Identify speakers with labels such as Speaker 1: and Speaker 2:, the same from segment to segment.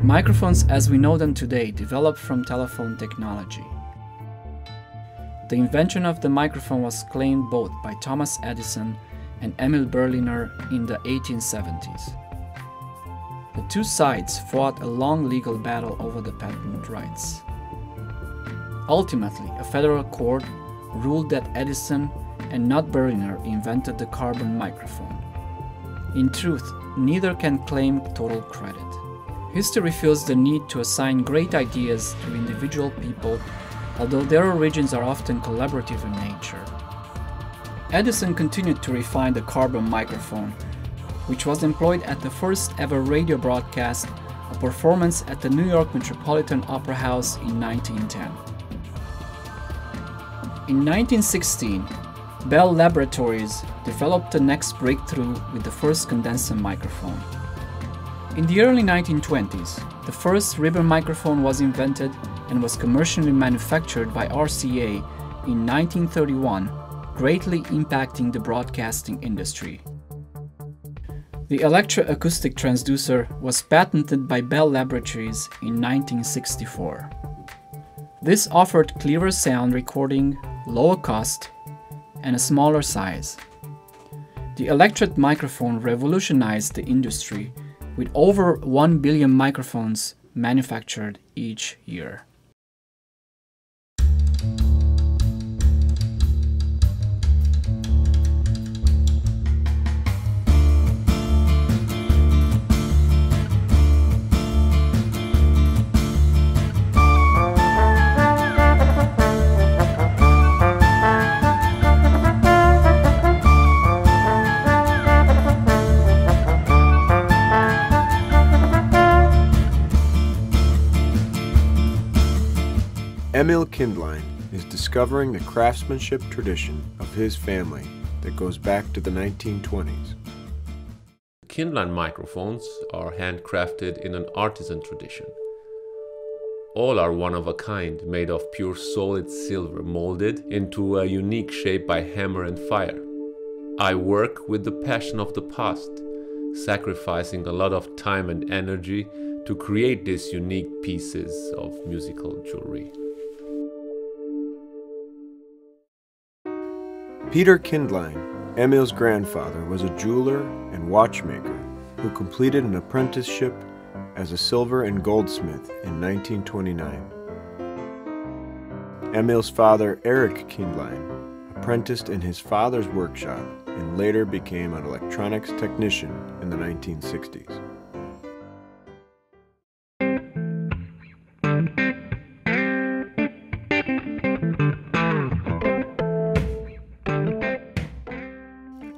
Speaker 1: Microphones as we know them today developed from telephone technology. The invention of the microphone was claimed both by Thomas Edison and Emil Berliner in the 1870s. The two sides fought a long legal battle over the patent rights. Ultimately, a federal court ruled that Edison and not Berliner invented the carbon microphone. In truth, neither can claim total credit. History feels the need to assign great ideas to individual people, although their origins are often collaborative in nature. Edison continued to refine the carbon microphone, which was employed at the first ever radio broadcast, a performance at the New York Metropolitan Opera House in 1910. In 1916, Bell Laboratories developed the next breakthrough with the first condenser microphone. In the early 1920s, the first ribbon microphone was invented and was commercially manufactured by RCA in 1931, greatly impacting the broadcasting industry. The electroacoustic transducer was patented by Bell Laboratories in 1964. This offered clearer sound recording, lower cost, and a smaller size. The electret microphone revolutionized the industry, with over 1 billion microphones manufactured each year.
Speaker 2: Emil Kindlein is discovering the craftsmanship tradition of his family that goes back to the 1920s.
Speaker 3: Kindlein microphones are handcrafted in an artisan tradition. All are one of a kind, made of pure solid silver molded into a unique shape by hammer and fire. I work with the passion of the past, sacrificing a lot of time and energy to create these unique pieces of musical jewelry.
Speaker 2: Peter Kindlein, Emil's grandfather, was a jeweler and watchmaker who completed an apprenticeship as a silver and goldsmith in 1929. Emil's father, Eric Kindlein, apprenticed in his father's workshop and later became an electronics technician in the 1960s.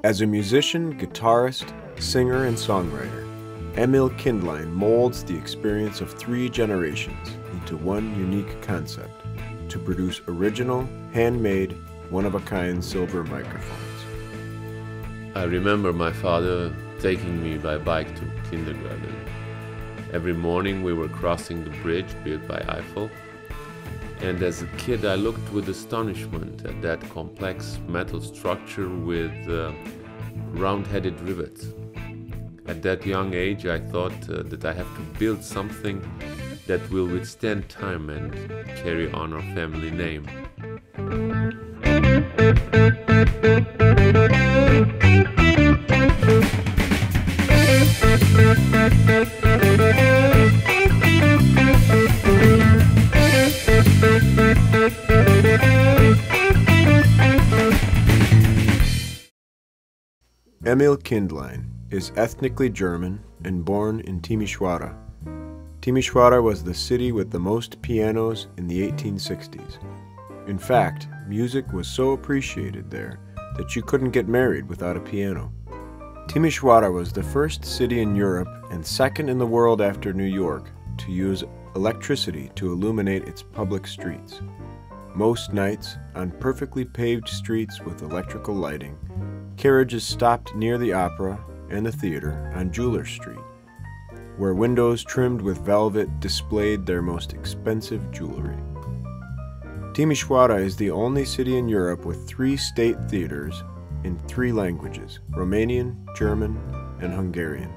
Speaker 2: As a musician, guitarist, singer, and songwriter, Emil Kindlein molds the experience of 3 generations into one unique concept to produce original, handmade, one-of-a-kind silver microphones.
Speaker 3: I remember my father taking me by bike to kindergarten. Every morning we were crossing the bridge built by Eiffel, and as a kid I looked with astonishment at that complex metal structure with round-headed rivets. At that young age I thought that I have to build something that will withstand time and carry on our family name.
Speaker 2: Emil Kindlein is ethnically German and born in Timișoara. Timișoara was the city with the most pianos in the 1860s. In fact, music was so appreciated there that you couldn't get married without a piano. Timișoara was the first city in Europe and second in the world after New York to use electricity to illuminate its public streets. Most nights, on perfectly paved streets with electrical lighting, carriages stopped near the opera and the theater on Jeweler Street, where windows trimmed with velvet displayed their most expensive jewelry. Timișoara is the only city in Europe with 3 state theaters in 3 languages, Romanian, German, and Hungarian.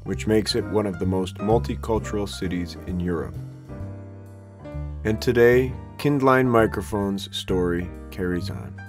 Speaker 2: which makes it one of the most multicultural cities in Europe. And today, Kindlein Microphone's story carries on.